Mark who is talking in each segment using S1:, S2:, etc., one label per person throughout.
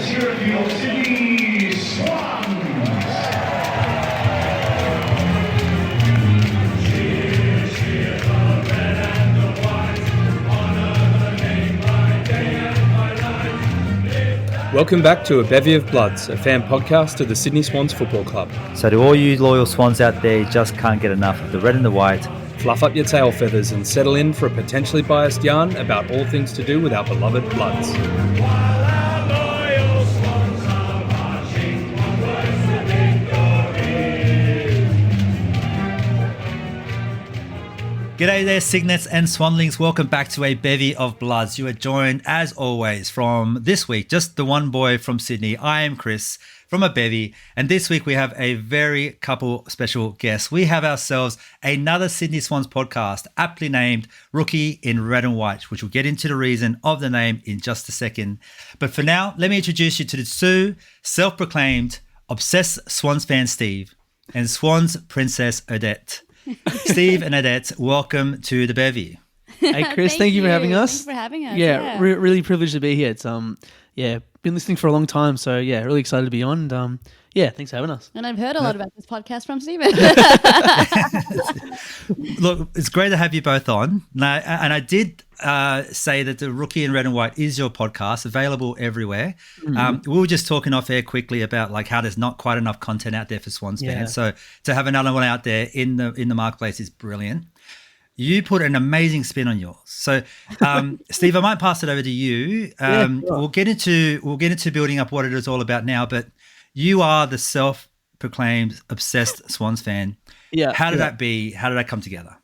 S1: here for your Sydney Swans.
S2: Welcome back to A Bevy of Bloods, a fan podcast of the Sydney Swans Football Club.
S3: So to all you loyal Swans out there, you just can't get enough of the red and the white.
S2: Fluff up your tail feathers and settle in for a potentially biased yarn about all things to do with our beloved Bloods.
S3: G'day there, Cygnets and Swanlings. Welcome back to A Bevy of Bloods. You are joined, as always, from this week, just the one boy from Sydney. I am Chris from A Bevy, and this week we have a very couple special guests. We have ourselves another Sydney Swans podcast, aptly named Rookie in Red and White, which we'll get into the reason of the name in just a second. But for now, let me introduce you to the two self-proclaimed obsessed Swans fan Steve and Swans princess Odette. Steve and Odette, welcome to the Bevy.
S4: Hey Chris, thank you for having us.
S5: Thanks for having us.
S4: Yeah, really privileged to be here. It's been listening for a long time, so yeah, really excited to be on. And thanks for having us.
S5: And I've heard a lot about this podcast from Stephen.
S3: Look, it's great to have you both on. Now, and I did say that the Rookie in Red and White is your podcast, available everywhere. Mm-hmm. We were just talking off air quickly about like how there's not quite enough content out there for Swans fans. So to have another one out there in the marketplace is brilliant. You put an amazing spin on yours. So, Steve, I might pass it over to you. Sure. We'll get into building up what it is all about now. But you are the self-proclaimed obsessed Swans fan. Yeah. How did that be? How did that come together?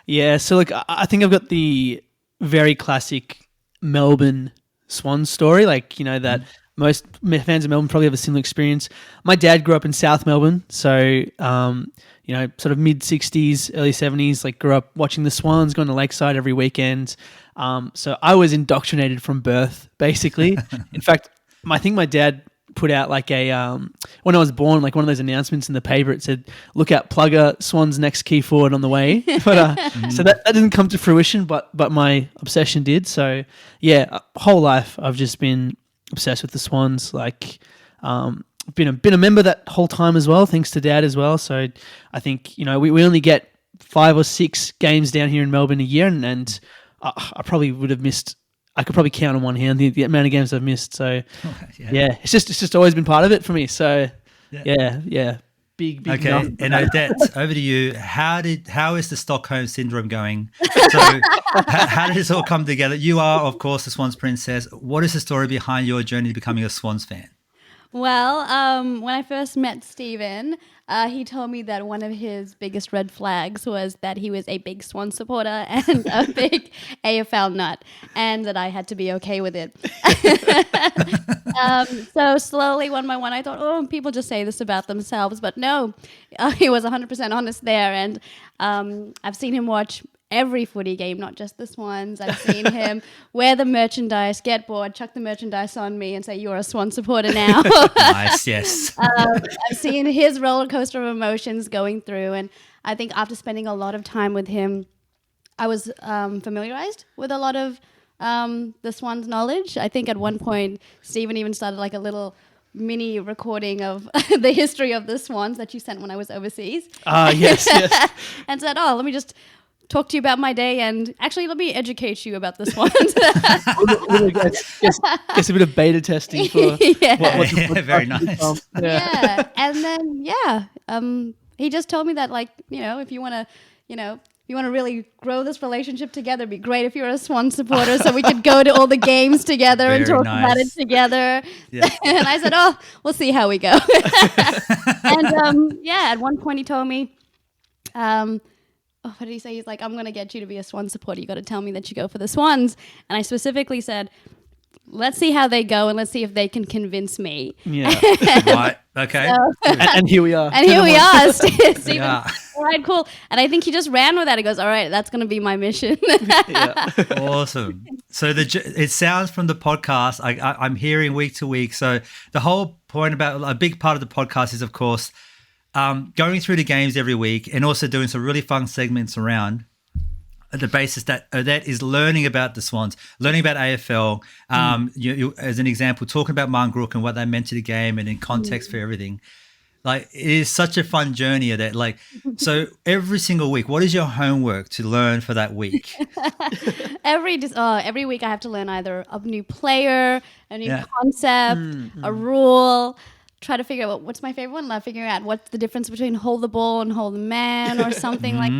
S4: Yeah. So, look, I think I've got the very classic Melbourne Swans story. Like, you know, that most fans of Melbourne probably have a similar experience. My dad grew up in South Melbourne, so sort of mid 60s, early 70s. Like, grew up watching the Swans, going to Lakeside every weekend. So I was indoctrinated from birth, basically. In fact, I think my dad put out like a when I was born, like one of those announcements in the paper. It said, "Look out, Plugger, Swans next key forward on the way." But so that didn't come to fruition, but my obsession did. So yeah, whole life I've just been obsessed with the Swans. Like, been a member that whole time as well, thanks to Dad as well. So I think we only get 5 or 6 games down here in Melbourne a year, and I probably would have missed. I could probably count on one hand the amount of games I've missed. So it's just always been part of it for me. So yeah. Big.
S3: Okay, and Odette, over to you. How is the Stockholm syndrome going? So how did this all come together? You are, of course, the Swans princess. What is the story behind your journey to becoming a Swans fan?
S5: Well, when I first met Stephen, he told me that one of his biggest red flags was that he was a big Swan supporter and a big AFL nut, and that I had to be okay with it. So slowly, one by one, I thought, people just say this about themselves. But no, he was 100% honest there. And I've seen him watch every footy game, not just the Swans. I've seen him wear the merchandise, get bored, chuck the merchandise on me and say, "You're a Swan supporter now."
S3: Nice, yes.
S5: I've seen his roller coaster of emotions going through. And I think after spending a lot of time with him, I was familiarized with a lot of the Swans knowledge. I think at one point, Stephen even started like a little mini recording of the history of the Swans that you sent when I was overseas.
S4: Yes.
S5: And said, let me just talk to you about my day, and actually let me educate you about the Swans.
S4: Guess a bit of beta testing for what
S3: very nice.
S5: Yeah. And then he just told me that, like, if you want to really grow this relationship together, it'd be great if you're a Swan supporter, so we could go to all the games together and talk about it together. Yeah. And I said, we'll see how we go. And at one point he told me, what did he say? He's like, "I'm going to get you to be a Swan supporter. You got to tell me that you go for the Swans." And I specifically said, "Let's see how they go, and let's see if they can convince me."
S3: Yeah. Right. Okay.
S4: And here we are.
S5: And here we are, Stephen. All right, cool. And I think he just ran with that. He goes, "All right, that's going to be my mission."
S3: Awesome. So it sounds from the podcast, I'm hearing week to week. So the whole point about a big part of the podcast is, of course, going through the games every week and also doing some really fun segments around. the basis that Odette is learning about the Swans, learning about AFL. You, as an example, talking about Marngrook and what they meant to the game and in context for everything. Like, it is such a fun journey, Odette. Like, so every single week, what is your homework to learn for that week?
S5: Every week I have to learn either a new player, a new concept, a rule. Try to figure out what's my favorite one. Love figuring out what's the difference between hold the ball and hold the man or something like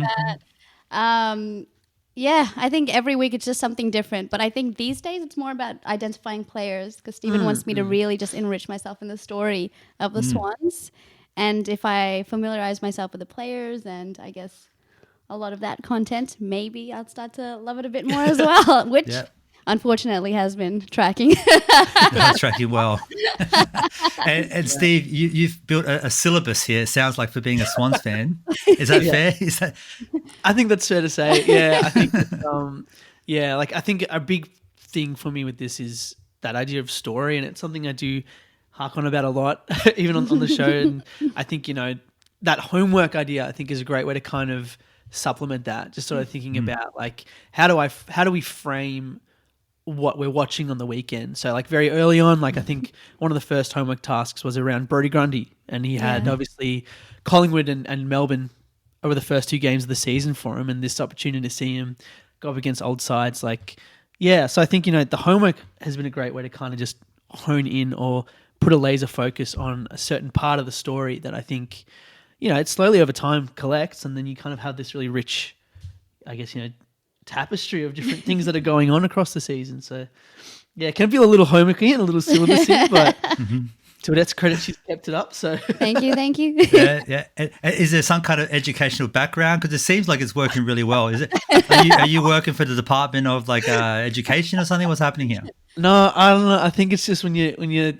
S5: that. Yeah, I think every week it's just something different. But I think these days it's more about identifying players because Stephen wants me to really just enrich myself in the story of the Swans. And if I familiarize myself with the players and I guess a lot of that content, maybe I'll start to love it a bit more as well, which unfortunately has been tracking.
S3: That's tracking well. and Steve, you've built a syllabus here, it sounds like, for being a Swans fan. Is that fair? Is that...
S4: I think that's fair to say. Yeah, I think I think a big thing for me with this is that idea of story, and it's something I do hark on about a lot, even on the show. And I think, that homework idea, I think, is a great way to kind of supplement that. Just sort of thinking about like, how do we frame what we're watching on the weekend? So like very early on, like I think one of the first homework tasks was around Brodie Grundy, and he had obviously Collingwood and Melbourne over the first 2 games of the season for him, and this opportunity to see him go up against old sides. Like, so I think, the homework has been a great way to kind of just hone in or put a laser focus on a certain part of the story that I think, it slowly over time collects, and then you kind of have this really rich, I guess, tapestry of different things that are going on across the season. So, yeah, it can feel a little homeworky and a little syllabusy, but to Odette's credit, she's kept it up. So
S5: Thank you.
S3: Yeah. Is there some kind of educational background? Because it seems like it's working really well. Is it? Are you working for the Department of Education or something? What's happening here?
S4: No, I don't know. I think it's just when you're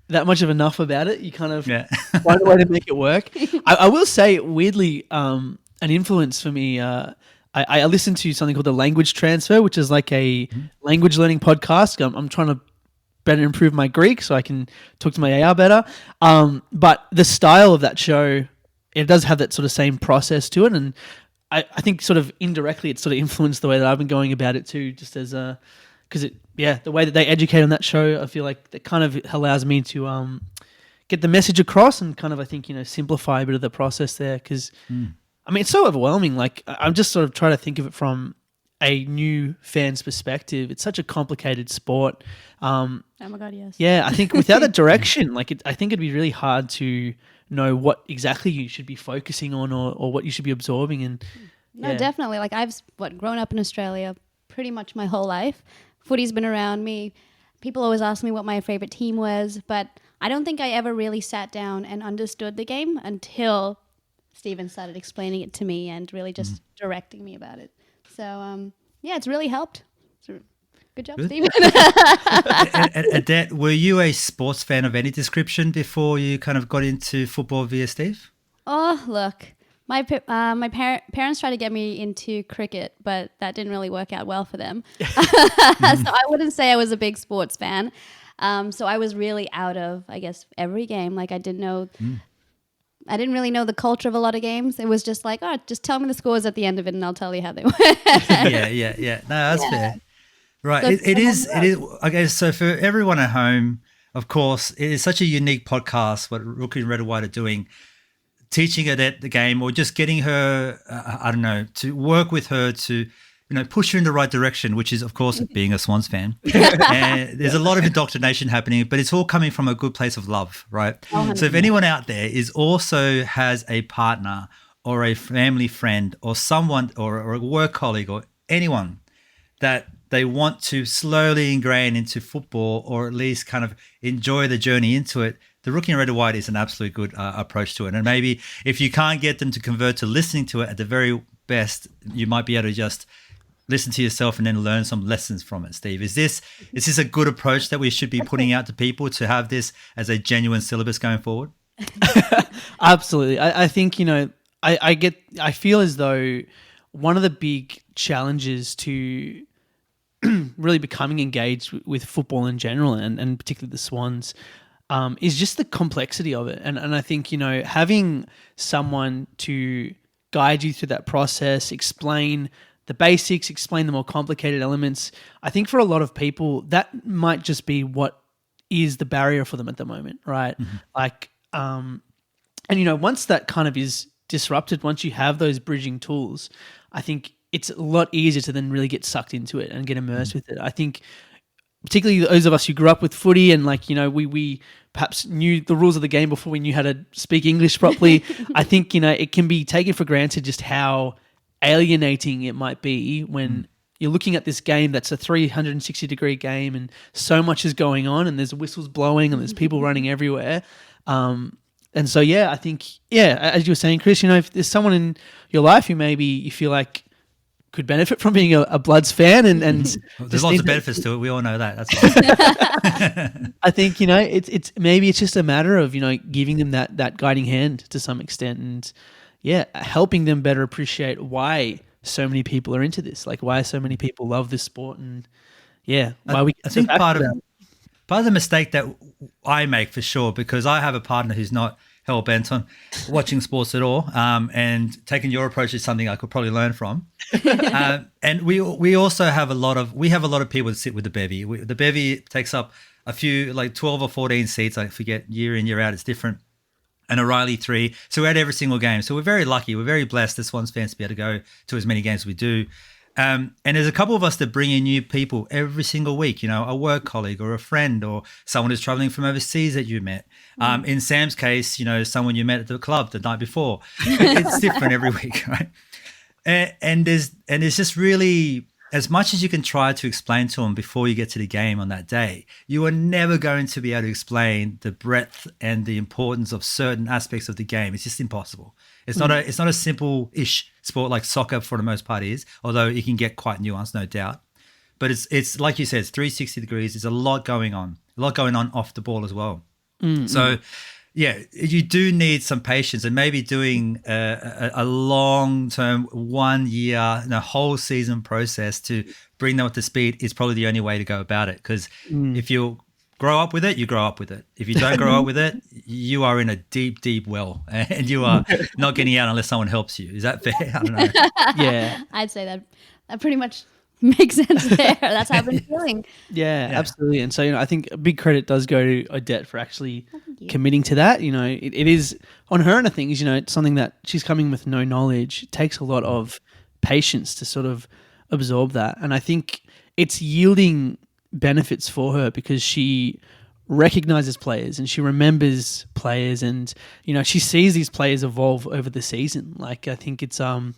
S4: that much of enough about it, you kind of find a way to make it work. I will say, weirdly, an influence for me. I listen to something called The Language Transfer, which is like a language learning podcast. I'm trying to better improve my Greek so I can talk to my AR better. But the style of that show, it does have that sort of same process to it. And I think sort of indirectly it sort of influenced the way that I've been going about it too, just as because the way that they educate on that show, I feel like that kind of allows me to get the message across and kind of, I think, simplify a bit of the process there. Because, I mean, it's so overwhelming. Like, I'm just sort of trying to think of it from a new fan's perspective. It's such a complicated sport.
S5: Oh my God, yes.
S4: Yeah, I think without a direction, I think it'd be really hard to know what exactly you should be focusing on or what you should be absorbing. And
S5: No, definitely. Like, I've grown up in Australia pretty much my whole life. Footy's been around me. People always ask me what my favorite team was, but I don't think I ever really sat down and understood the game until Stephen started explaining it to me and really just directing me about it. So, it's really helped. So, good job, Stephen.
S3: Odette, were you a sports fan of any description before you kind of got into football via Steve?
S5: Oh, look. My parents tried to get me into cricket, but that didn't really work out well for them. So I wouldn't say I was a big sports fan. So I was really out of, I guess, every game. Like, I didn't really know the culture of a lot of games. It was just like, just tell me the scores at the end of it and I'll tell you how they went.
S3: Yeah. No, that's fair. Right. So it is. Okay, so for everyone at home, of course, it is such a unique podcast, what Rookie and Red and White are doing, teaching her the game or just getting her, to work with her to, push her in the right direction, which is, of course, being a Swans fan. And there's a lot of indoctrination happening, but it's all coming from a good place of love, right? 100%. So if anyone out there also has a partner or a family friend or someone or a work colleague or anyone that they want to slowly ingrain into football or at least kind of enjoy the journey into it, the Rookie and Red and White is an absolute good approach to it. And maybe if you can't get them to convert to listening to it at the very best, you might be able to just listen to yourself and then learn some lessons from it. Steve, is this a good approach that we should be putting out to people to have this as a genuine syllabus going forward?
S4: Absolutely. I think, I feel as though one of the big challenges to really becoming engaged with football in general and particularly the Swans is just the complexity of it. And I think, having someone to guide you through that process, explain the basics, explain the more complicated elements. I think for a lot of people, that might just be what is the barrier for them at the moment, right? Like, and once that kind of is disrupted, once you have those bridging tools, I think it's a lot easier to then really get sucked into it and get immersed with it. I think particularly those of us who grew up with footy and we perhaps knew the rules of the game before we knew how to speak English properly. I think, it can be taken for granted just how alienating it might be when you're looking at this game that's a 360-degree game and so much is going on and there's whistles blowing and there's people running everywhere. And so, I think, as you were saying, Chris, if there's someone in your life who maybe you feel like could benefit from being a Bloods fan and
S3: there's lots of benefits to it. We all know that. That's fine.
S4: I think, it's just a matter of, giving them that guiding hand to some extent and helping them better appreciate why so many people are into this, like why so many people love this sport and why we.
S3: I think part of the mistake that I make for sure, because I have a partner who's not hell bent on watching sports at all, and taking your approach is something I could probably learn from. And we also have a lot of people that sit with the bevy. The bevy takes up a few, like 12 or 14 seats. I forget, year in, year out, it's different. And O'Reilly 3. So we're at every single game. So we're very lucky. We're very blessed as Swans fans to be able to go to as many games as we do. And there's a couple of us that bring in new people every single week, a work colleague or a friend or someone who's traveling from overseas that you met. In Sam's case, someone you met at the club the night before. It's different every week, right? And there's just really, as much as you can try to explain to them before you get to the game on that day, you are never going to be able to explain the breadth and the importance of certain aspects of the game. It's just impossible. It's not a simple-ish sport like soccer for the most part is, although it can get quite nuanced, no doubt. But it's like you said, it's 360 degrees. There's a lot going on off the ball as well. So, you do need some patience, and maybe doing a long-term 1 year, whole season process to bring them up to speed is probably the only way to go about it. Because if you grow up with it, you grow up with it. If you don't grow up with it, you are in a deep, deep well, and you are not getting out unless someone helps you. Is that fair? I don't know.
S4: Yeah,
S5: I'd say that pretty much makes sense there. That's how I've been feeling.
S4: Yeah, absolutely. And so, I think a big credit does go to Odette for actually committing to that. It is on her end of things, it's something that she's coming with no knowledge. It takes a lot of patience to sort of absorb that. And I think it's yielding benefits for her because she recognizes players and she remembers players and she sees these players evolve over the season. Like I think it's I'm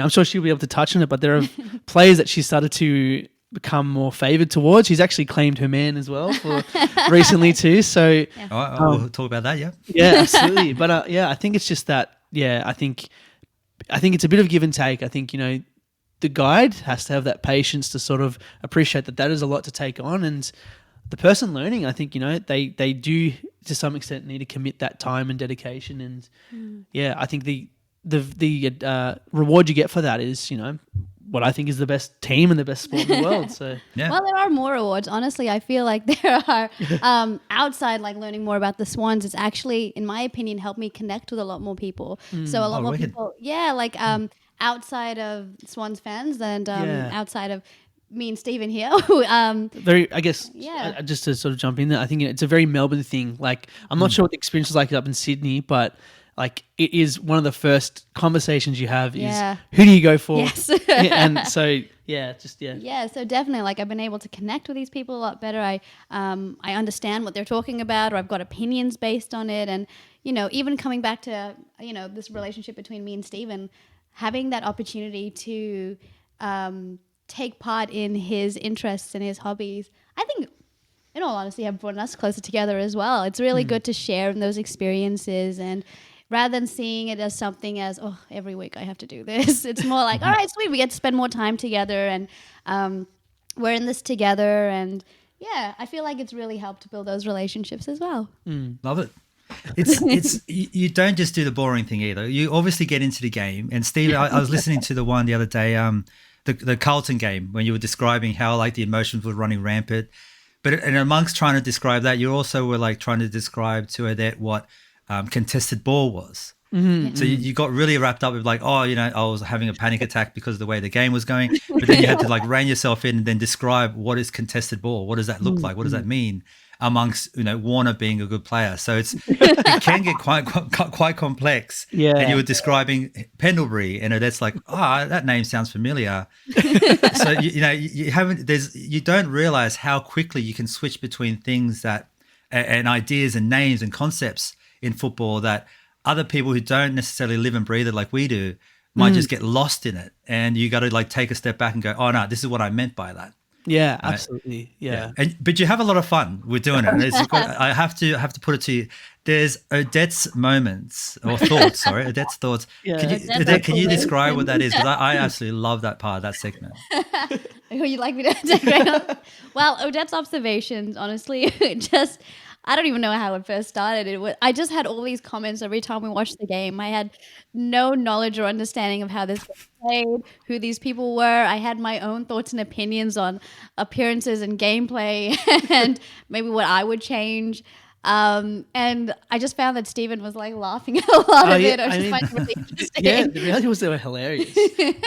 S4: sure she'll be able to touch on it, but there are players that she started to become more favored towards. She's actually claimed her man as well for recently too. So
S3: we'll talk about that.
S4: Yeah, absolutely. But I think it's just that. Yeah, I think it's a bit of give and take. I think the guide has to have that patience to sort of appreciate that is a lot to take on, and the person learning, I think, they do to some extent need to commit that time and dedication. And I think the reward you get for that is, what I think is the best team and the best sport in the world. So
S5: Well, there are more awards. Honestly, I feel like there are outside, like learning more about the Swans. It's actually, in my opinion, helped me connect with a lot more people. So a lot more people, outside of Swans fans and outside of me and Stephen here.
S4: Just to sort of jump in there, I think it's a very Melbourne thing. Like, I'm not sure what the experience is like up in Sydney, but like it is one of the first conversations you have is who do you go for?
S5: Yes.
S4: And so,
S5: so definitely, like I've been able to connect with these people a lot better. I understand what they're talking about, or I've got opinions based on it. And, even coming back to, this relationship between me and Stephen, having that opportunity to take part in his interests and his hobbies, I think, in all honesty, have brought us closer together as well. It's really good to share in those experiences, and rather than seeing it as something as, every week I have to do this, it's more like, all right, sweet, we get to spend more time together, and we're in this together, and I feel like it's really helped to build those relationships as well.
S3: Love it. It's you don't just do the boring thing either. You obviously get into the game. And Steve, I was listening to the one the other day, the Carlton game, when you were describing how like the emotions were running rampant. And amongst trying to describe that, you also were like trying to describe to Odette what contested ball was. So you got really wrapped up with like, oh, I was having a panic attack because of the way the game was going. But then you had to like rein yourself in and then describe what is contested ball. What does that look like? What does that mean? Amongst Warner being a good player, so it can get quite complex.
S4: Yeah,
S3: and you were describing Pendlebury, and that's like, that name sounds familiar. So you don't realize how quickly you can switch between things that and ideas and names and concepts in football that other people who don't necessarily live and breathe it like we do might just get lost in it, and you got to like take a step back and go, oh no, this is what I meant by that.
S4: Yeah, absolutely. Yeah.
S3: But you have a lot of fun with doing it. I have to put it to you. There's Odette's moments or thoughts. Sorry, Odette's thoughts.
S4: Yeah.
S3: Odette, can you describe what that is? Because I absolutely love that part of that segment.
S5: Who you'd like me to decorate on? Well, Odette's observations, honestly, I don't even know how it first started. I just had all these comments every time we watched the game. I had no knowledge or understanding of how this was played, who these people were. I had my own thoughts and opinions on appearances and gameplay and maybe what I would change. And I just found that Stephen was like laughing at a lot of it. I just find it really interesting.
S4: Yeah, the reality was they were hilarious.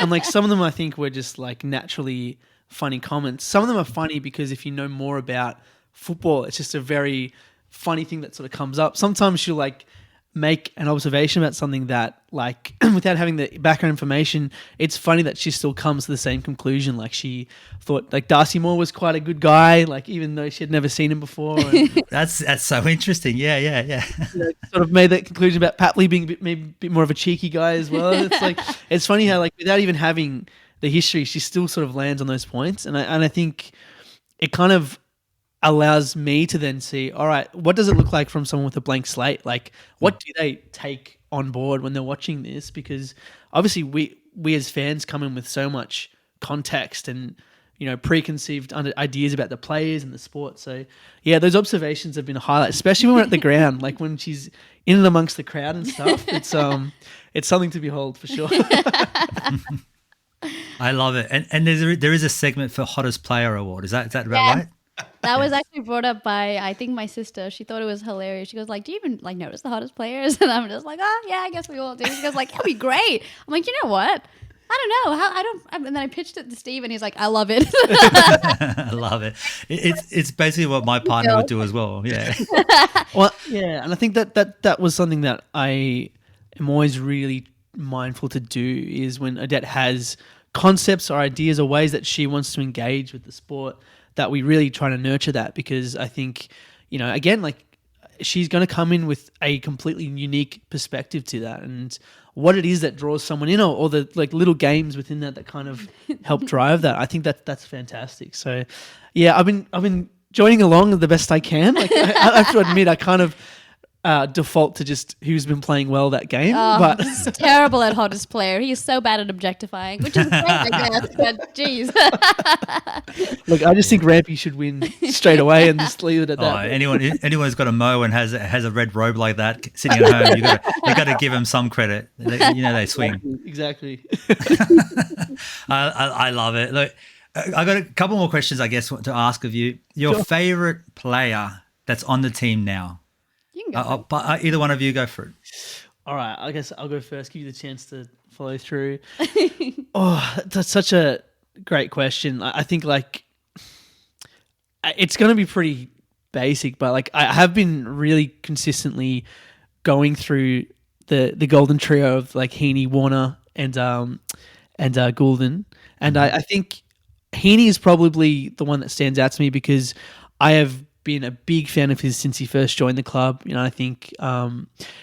S4: And like some of them I think were just like naturally funny comments. Some of them are funny because if you know more about football, it's just a very funny thing that sort of comes up. Sometimes she'll like make an observation about something that like without having the background information, it's funny that she still comes to the same conclusion. Like she thought like Darcy Moore was quite a good guy, like even though she had never seen him before. And,
S3: That's so interesting. Yeah.
S4: Sort of made that conclusion about Papley being maybe a bit more of a cheeky guy as well. It's like it's funny how like without even having the history, she still sort of lands on those points. And I think it kind of allows me to then see, all right, what does it look like from someone with a blank slate? Like, what do they take on board when they're watching this? Because obviously we as fans come in with so much context and, preconceived ideas about the players and the sport. So, yeah, those observations have been a highlight, especially when we're at the ground, like when she's in and amongst the crowd and stuff. It's something to behold for sure.
S3: I love it. And there is a segment for Hottest Player Award. Is that about right?
S5: That was actually brought up by, I think, my sister. She thought it was hilarious. She goes like, do you even like notice the hottest players? And I'm just like, oh, yeah, I guess we all do. She goes like, that'd be great. I'm like, you know what? I don't know. And then I pitched it to Steve and he's like, I love it.
S3: I love it. It's basically what my partner would do as well. Yeah.
S4: Well, yeah. And I think that was something that I am always really mindful to do is when Odette has concepts or ideas or ways that she wants to engage with the sport, that we really try to nurture that, because I think, again, like she's going to come in with a completely unique perspective to that and what it is that draws someone in or the like little games within that kind of help drive that. I think that's fantastic. So yeah, I've been joining along the best I can. Like I have to admit, I kind of default to just who's been playing well that game. But
S5: he's terrible at hottest player. He's so bad at objectifying, which is great, I guess, but geez.
S4: Look, I just think Rampy should win straight away and just leave it at that.
S3: Anyone who's got a mow and has a red robe like that sitting at home, you got to give him some credit. They swing.
S4: Exactly.
S3: I love it. Look, I got a couple more questions, I guess, to ask of you. Your favorite player that's on the team now.
S5: You can go.
S3: Either one of you go for it.
S4: All right, I guess I'll go first, give you the chance to follow through. That's such a great question. I think like it's going to be pretty basic, but like I have been really consistently going through the golden trio of like Heaney, Warner, and Goulden, and I think Heaney is probably the one that stands out to me because I have been a big fan of his since he first joined the club. I think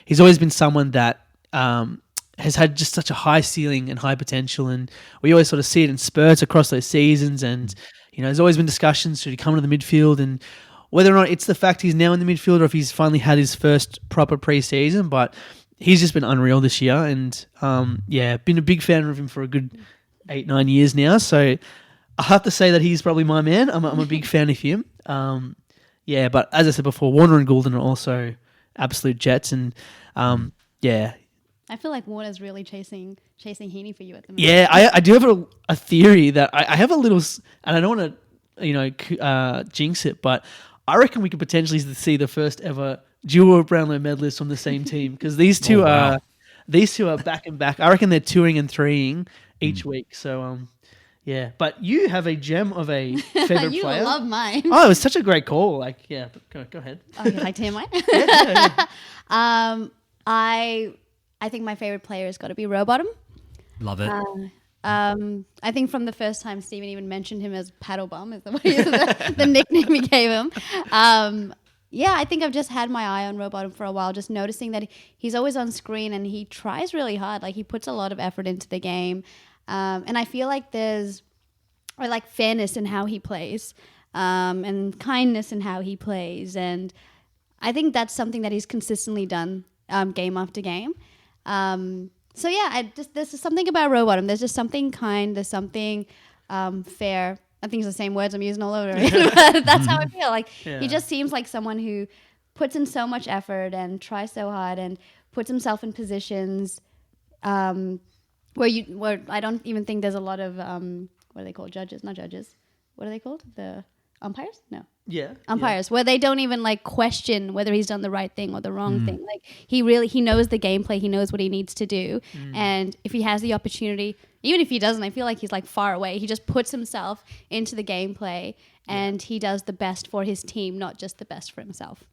S4: he's always been someone that has had just such a high ceiling and high potential, and we always sort of see it in spurts across those seasons. And there's always been discussions, should he come into the midfield, and whether or not it's the fact he's now in the midfield or if he's finally had his first proper pre-season. But he's just been unreal this year, and been a big fan of him for a good 8-9 years now. So I have to say that he's probably my man. I'm a big fan of him. Yeah, but as I said before, Warner and Goulden are also absolute jets, and
S5: I feel like Warner's really chasing Heaney for you at the moment.
S4: Yeah, I do have a theory that I have a little, and I don't want to jinx it, but I reckon we could potentially see the first ever duo Brownlow medalists on the same team, because these two are these two are back and back. I reckon they're 2ing and 3ing each week. So yeah. But you have a gem of a favorite
S5: You
S4: player.
S5: love mine.
S4: Oh, it was such a great call. Like, yeah, but go ahead.
S5: Oh, you like to hear mine? I think my favorite player has got to be Rowbottom.
S3: Love it.
S5: I think from the first time Stephen even mentioned him as Paddle Bum is the nickname he gave him. Yeah, I think I've just had my eye on Rowbottom for a while, just noticing that he's always on screen and he tries really hard. Like, he puts a lot of effort into the game. And I feel like there's fairness in how he plays, and kindness in how he plays. And I think that's something that he's consistently done game after game. So yeah, there's just something about Rowbottom. There's just something kind. There's something fair. I think it's the same words I'm using all over again, but that's how I feel. Like, he just seems like someone who puts in so much effort and tries so hard and puts himself in positions where I don't even think there's a lot of what are they called? Judges, not judges. What are they called? The umpires? No.
S4: Yeah.
S5: Umpires, where they don't even like question whether he's done the right thing or the wrong thing. Like, he knows the gameplay, he knows what he needs to do, and if he has the opportunity, even if he doesn't, I feel like he's like far away. He just puts himself into the gameplay, and he does the best for his team, not just the best for himself.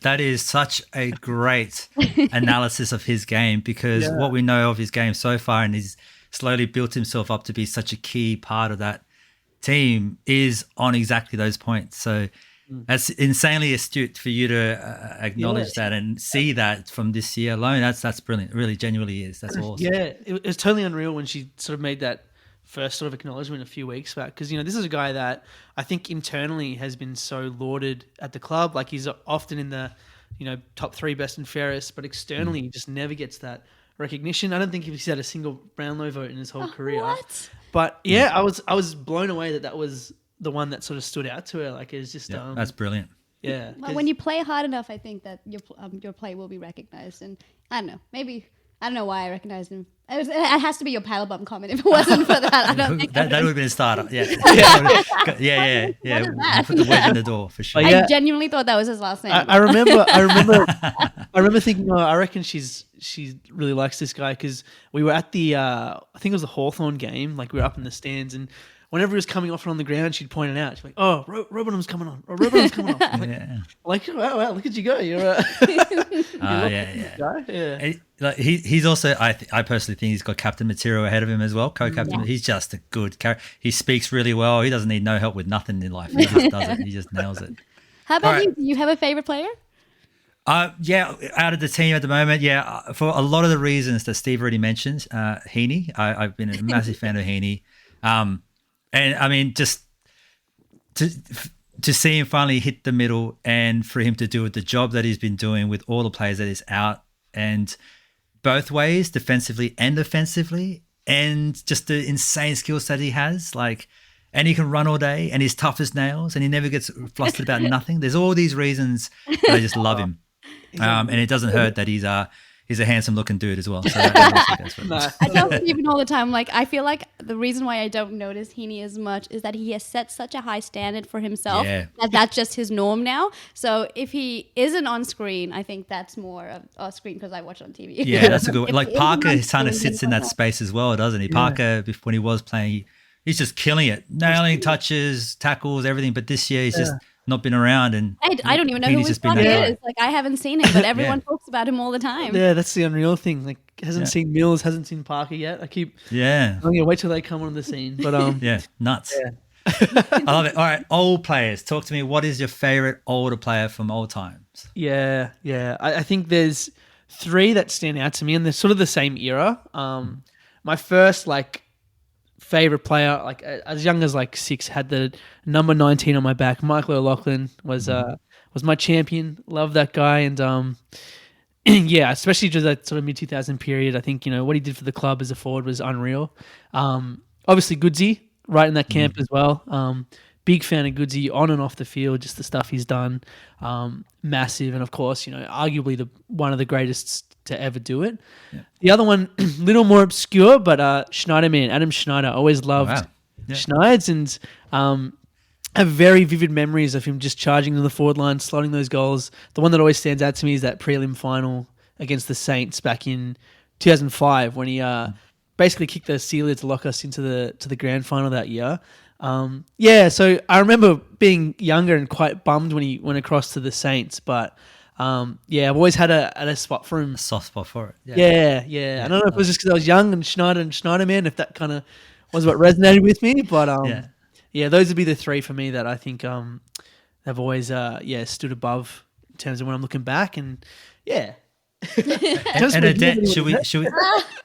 S3: That is such a great analysis of his game, because what we know of his game so far, and he's slowly built himself up to be such a key part of that team, is on exactly those points. So that's insanely astute for you to acknowledge that and see that from this year alone. That's brilliant. It really genuinely is. That's awesome.
S4: Yeah, it was totally unreal when she sort of made that first sort of acknowledgement a few weeks back, because this is a guy that I think internally has been so lauded at the club. Like, he's often in the top 3 best and fairest, but externally he just never gets that recognition. I don't think he's had a single Brownlow vote in his whole career.
S5: What?
S4: But yeah, I was blown away that was the one that sort of stood out to her. Like, it's just
S3: That's brilliant.
S4: yeah.
S5: Well, when you play hard enough, I think that your play will be recognized. And I don't know, maybe I don't know why I recognized him. It has to be your paddle bum comment. If it wasn't for that, I don't think
S3: that would have been a starter. Yeah. yeah. Put the wedge in the door for sure.
S4: But yeah,
S5: I genuinely thought that was his last name.
S4: I remember thinking, I reckon she really likes this guy, because we were at the I think it was the Hawthorn game. Like, we were up in the stands, and whenever he was coming off and on the ground, she'd point it out. She'd be like, "Oh, Rowbottom's coming on. Oh, Rowbottom's coming on." Like, wow, look at you go. You're guy. Yeah.
S3: He's also, I personally think he's got captain material ahead of him as well. Co-captain. He's just a good character. He speaks really well. He doesn't need no help with nothing in life. He just does it. He just nails it.
S5: How about
S3: All
S5: you? Do you have a favorite player?
S3: Yeah, out of the team at the moment, for a lot of the reasons that Steve already mentioned, Heaney. I've been a massive fan of Heaney. And I mean, just to see him finally hit the middle, and for him to do the job that he's been doing with all the players that is out, and both ways, defensively and offensively, and just the insane skill set he has, and he can run all day, and he's tough as nails, and he never gets flustered about nothing. There's all these reasons that I just love him. And it doesn't hurt that he's a handsome looking dude as well. So that also goes for him.
S5: I tell Stephen all the time, like, I feel like the reason why I don't notice Heaney as much is that he has set such a high standard for himself that that's just his norm now. So if he isn't on screen, I think that's more of off screen, because I watch on TV.
S3: Yeah, that's a good one. Like, Parker kind of sits in that space as well, doesn't he? Parker, when he was playing, he's just killing it, nailing touches, tackles, everything. But this year he's just not been around, and
S5: I don't even know who his brother is. Like, I haven't seen him, but everyone talks about him all the time.
S4: Yeah, that's the unreal thing. Like, hasn't seen Mills, hasn't seen Parker yet. I'm gonna wait till they come on the scene. But
S3: nuts. Yeah. I love it. All right, old players. Talk to me. What is your favorite older player from old times?
S4: Yeah. I think there's 3 that stand out to me, and they're sort of the same era. My first favorite player, as young as 6, had the number 19 on my back. Michael O'Loughlin was my champion. Love that guy, and especially just that sort of mid 2000 period. I think what he did for the club as a forward was unreal. Obviously Goodsy right in that camp as well. Big fan of Goodsy on and off the field. Just the stuff he's done, massive, and of course arguably one of the greatest to ever do it. Yeah. The other one, little more obscure, but Schneiderman, Adam Schneider. Always loved Schneids, and have very vivid memories of him just charging to the forward line, slotting those goals. The one that always stands out to me is that prelim final against the Saints back in 2005 when he basically kicked the Celia to lock us into the grand final that year. So I remember being younger and quite bummed when he went across to the Saints, but I've always had a spot for him.
S3: A soft spot for it.
S4: Yeah. I don't know if it was just because I was young and Schneiderman, if that kind of was what resonated with me, but those would be the three for me that I think have always stood above in terms of when I'm looking back, and yeah.
S3: And Adette,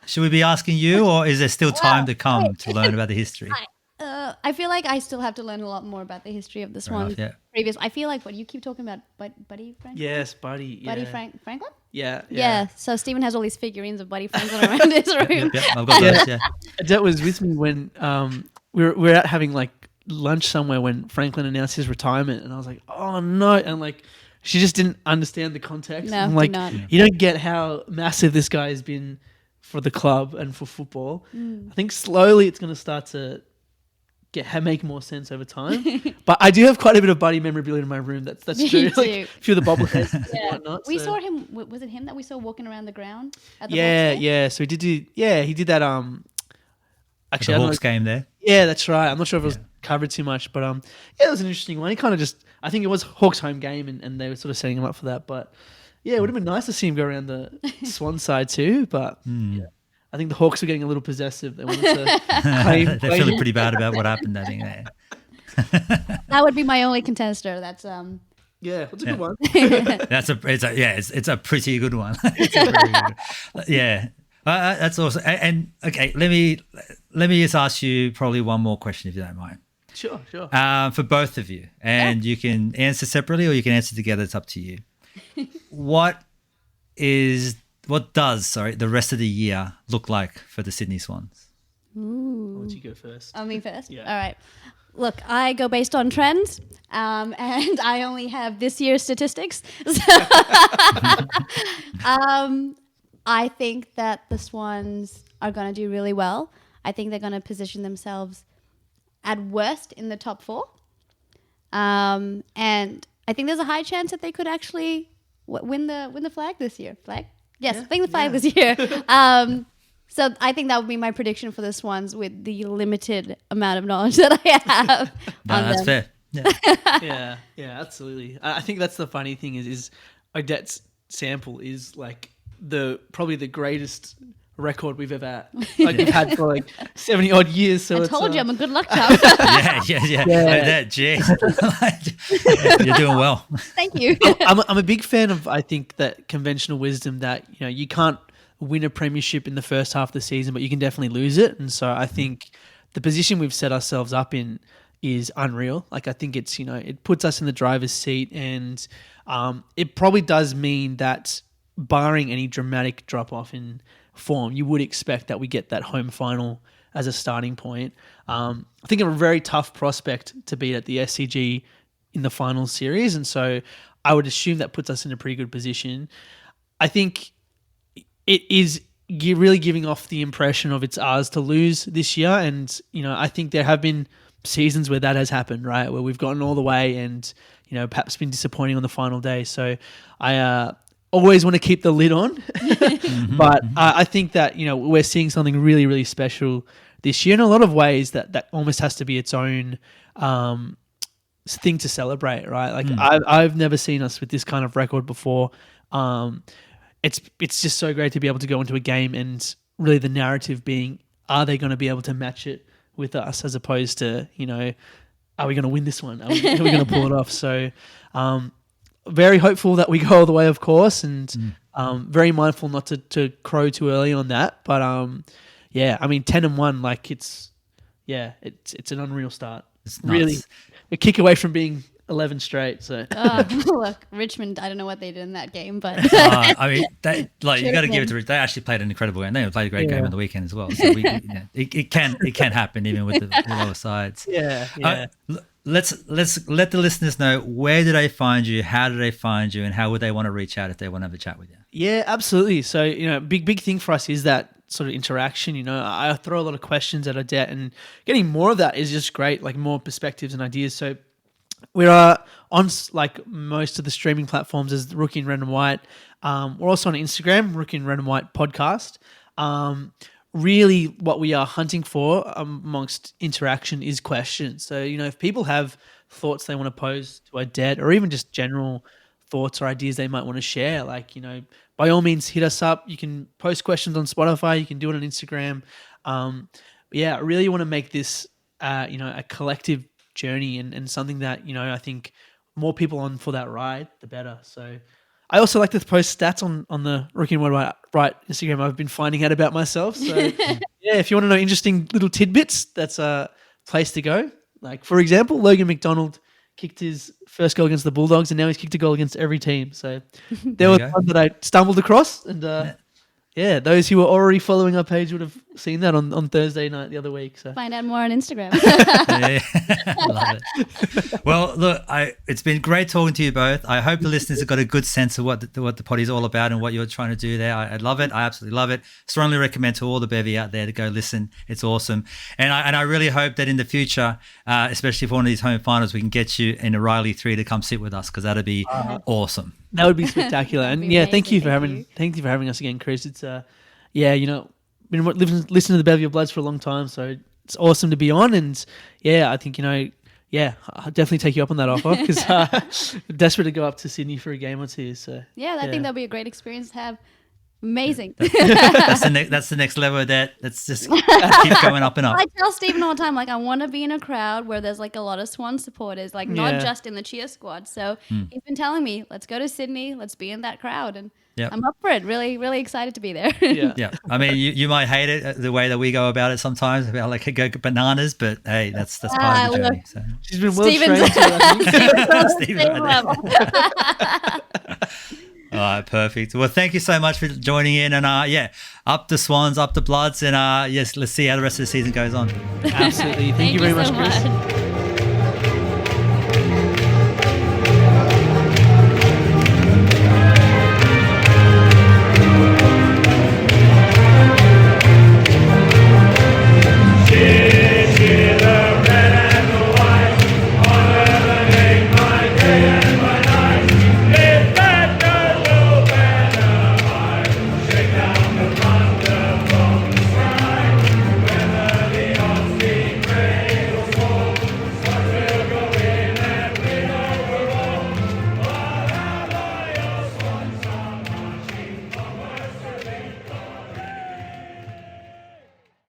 S3: should we be asking you, or is there still time to come to learn about the history?
S5: I feel like I still have to learn a lot more about the history of the Swans. Previous, I feel like what you keep talking about, Buddy Franklin.
S4: Yes, Buddy. Yeah.
S5: Buddy Franklin.
S4: Yeah.
S5: So Stephen has all these figurines of Buddy Franklin around his room.
S3: I've got those. Yeah.
S4: Adette was with me when we were out having like lunch somewhere when Franklin announced his retirement, and I was like, oh no, and like she just didn't understand the context.
S5: No,
S4: I'm like,
S5: not.
S4: you don't get how massive this guy has been for the club and for football. I think slowly it's going to start to make more sense over time. But I do have quite a bit of Buddy memorabilia in my room. That's true. Like a few of the bobbleheads and whatnot.
S5: We saw him. Was it him that we saw walking around the ground? At the
S4: So he did that. Actually,
S3: the Hawks game there.
S4: Yeah, that's right. I'm not sure if it was covered too much, but it was an interesting one. He kind of just, I think it was Hawks' home game, and they were sort of setting him up for that. But yeah, it would have been nice to see him go around the Swan side too. But I think the Hawks were getting a little possessive. They wanted to
S3: They're feeling pretty bad about what happened. I think.
S5: That would be my only contender. That's
S4: that's a good one.
S3: It's a pretty good one. It's a very good one. Yeah. That's awesome. And okay, let me just ask you probably one more question if you don't mind.
S4: Sure.
S3: For both of you, and you can answer separately or you can answer together. It's up to you. What does the rest of the year look like for the Sydney Swans?
S4: Why don't you go first?
S5: Me first.
S4: Yeah.
S5: All right. Look, I go based on trends, and I only have this year's statistics. So, I think that the Swans are going to do really well. I think they're going to position themselves at worst in the top 4. And I think there's a high chance that they could actually win the flag this year. Flag? Yes, win the flag this year. So I think that would be my prediction for the Swans with the limited amount of knowledge that I have.
S3: That's fair.
S4: Yeah, absolutely. I think that's the funny thing is Odette's sample is like probably the greatest record we've ever we've had for like 70 odd years. So
S5: I told you I'm a good luck charm.
S3: Yeah. Gee. You're doing well.
S5: Thank you.
S4: I'm a big fan of, I think, that conventional wisdom that you can't win a premiership in the first half of the season, but you can definitely lose it. And so I think the position we've set ourselves up in is unreal. Like I think it's it puts us in the driver's seat, and it probably does mean that barring any dramatic drop off in form, you would expect that we get that home final as a starting point. I think a very tough prospect to beat at the SCG in the final series, and so I would assume that puts us in a pretty good position. I think it is really giving off the impression of it's ours to lose this year, and I think there have been seasons where that has happened, right, where we've gotten all the way and perhaps been disappointing on the final day. So I always want to keep the lid on. But I think that, we're seeing something really, really special this year in a lot of ways that almost has to be its own thing to celebrate, right? Like I've never seen us with this kind of record before. It's just so great to be able to go into a game and really the narrative being, are they going to be able to match it with us, as opposed to, are we going to win this one? Are we going to pull it off? So, very hopeful that we go all the way, of course, and very mindful not to crow too early on that. But 10-1, like it's an unreal start.
S3: It's
S4: really a kick away from being 11 straight. So
S5: look, Richmond, I don't know what they did in that game, but
S3: you got to give it to Rich. They actually played an incredible game. They played a great game on the weekend as well. So it can happen even with the lower sides. Let's let the listeners know, where do they find you, how do they find you, and how would they want to reach out if they want to have a chat with you?
S4: Yeah, absolutely. So, big thing for us is that sort of interaction. I throw a lot of questions at Odette, and getting more of that is just great, like more perspectives and ideas. So we are on like most of the streaming platforms as Rookie in Red and White. We're also on Instagram, Rookie in Red and White podcast. really what we are hunting for amongst interaction is questions. So, if people have thoughts they want to pose to Odette, or even just general thoughts or ideas they might want to share, by all means, hit us up. You can post questions on Spotify. You can do it on Instagram. I really want to make this, a collective journey and something that, I think more people on for that ride, the better. So I also like to post stats on the Rookie and Wide Right Instagram. I've been finding out about myself. So if you want to know interesting little tidbits, that's a place to go. Like, for example, Logan McDonald kicked his first goal against the Bulldogs, and now he's kicked a goal against every team. So there was one that I stumbled across, and those who were already following our page would have seen that on Thursday night the other week. So
S5: Find out more on Instagram.
S3: Love it. Well, look, it's been great talking to you both. I hope the listeners have got a good sense of what the potty's all about and what you're trying to do there. I love it. I absolutely love it. Strongly recommend to all the bevy out there to go listen. It's awesome. And I really hope that in the future, especially for one of these home finals, we can get you in a Riley 3 to come sit with us, because that'd be awesome.
S4: That would be spectacular. And thank you for having us again, Chris. It's been listening to the Bevy of Bloods for a long time, so it's awesome to be on. And I think I'll definitely take you up on that offer, because I'm desperate to go up to Sydney for a game or two. So
S5: I think that'll be a great experience to have. Amazing.
S3: That's the next level of that. Let's just keep going up and up.
S5: I tell Stephen all the time, I want to be in a crowd where there's a lot of Swan supporters, not just in the cheer squad. So he's been telling me, let's go to Sydney, let's be in that crowd, and I'm up for it. Really, really excited to be there.
S3: Yeah. I mean, you might hate it the way that we go about it sometimes, about go bananas, but hey, that's part of the journey. So.
S4: She's been well trained too, I think.
S3: Steven right there. All right, perfect. Well, thank you so much for joining in, and up the Swans, up the Bloods, and let's see how the rest of the season goes on.
S4: Absolutely. Thank you very much,
S5: so
S4: Chris.
S5: much.